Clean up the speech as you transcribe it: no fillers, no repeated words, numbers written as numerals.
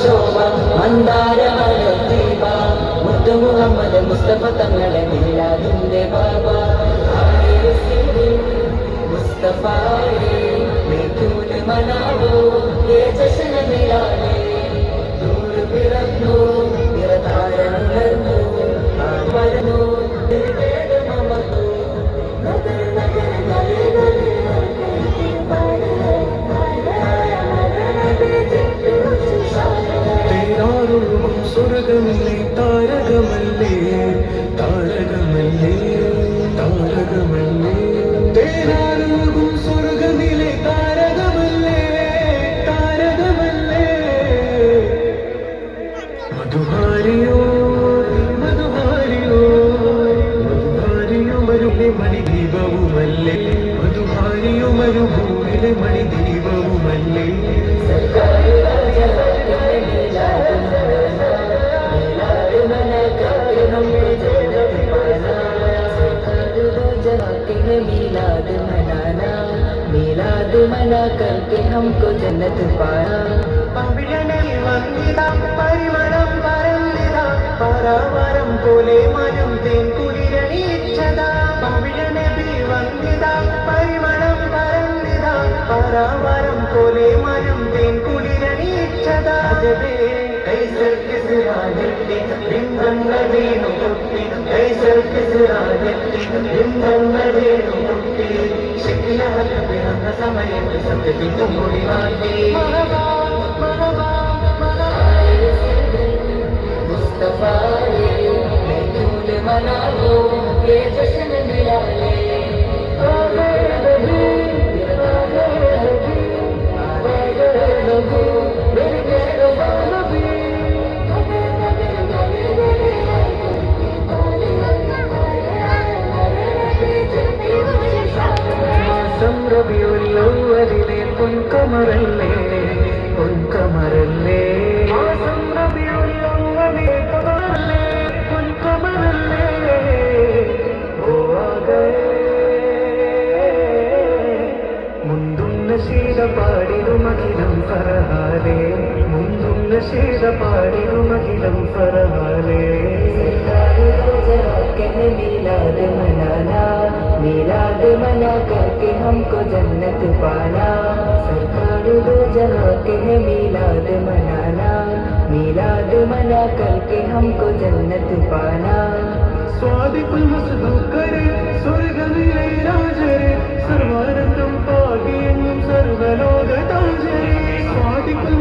ശോഭ മന്ദാരമല ദീപ മുത്തു മുഹമ്മദ് മുസ്തഫ തങ്ങളെ മിലാദിന്റെ ബാബ മുസ്തഫായെ ക്യൂന് മനാവോ ये जश्न मिलाने दूर പിറന്നു നിറതാരങ്ങൾന്നു ആവരന്നു വേദ മമതു നഗര നഗര സ്വർഗമല്ലേ താരകമല്ലേ താരകമല്ലേ താരകമല്ലേ തേനാറും സ്വർഗമിലെ താരകമല്ലേ താരകമല്ലേ മധുഹാരിയോ മധുഹാരിയോ മധുഹാരിയോ മരുലെ മണിദീപവുമല്ലേ മധുഹാരിയോ മരുഭൂമിലെ മണിദീപവുമല്ലേ मिलाद मना करके हमको जन्नत पाना പരിമളം പരന്നിത പരാവരം പോലെ മനം തേൻ കുളിരണീച്ചത നബി വന്നിത പരിമളം പരന്നിത പരാവരം പോലെ മനം തേൻ കുളിരണീച്ചത കൈസർ കിസ്റാനെത്തി ബിംബങ്ങൾ വീണു പൊട്ടി കൈസർ കിസ്റാനെത്തി ബിംബങ്ങൾ വീണു പൊട്ടി ശിഖിലഹത്ത് പിറന്ന സമയത്ത് സത്യത്തിനും കൂടി മാറ്റി मुस्तफाए मैं क्यून मना लो ये जश्न मिला ले റബിയുല്ലവ്വലിലെ പൊൻകമറല്ലേ പൊൻകമറല്ലേ റബിയുല്ലവ്വലിലെ കമറല്ലേ പൊൻകമറല്ലേ ഓ ആഗേ മുന്തും നശീദ പാടിടുമഖിലം ഫർഹാലേ മുന്തും നശീദ പാടിടുമഖിലം ഫർഹാലേ मिलाद मनाना मिलाद मना करके हमको जन्नत पाना सरकार दो जगह के है मिलाद मनाना मिलाद मना करके हमको जन्नत पाना സ്വാദിഖുൽ മസ്ദൂഖരെ സ്വർഗ്ഗമിലെ രാജരെ സർവാനന്ദം പാകിയെന്നും സർവലോക താജരെ സ്വാദിഖുൽ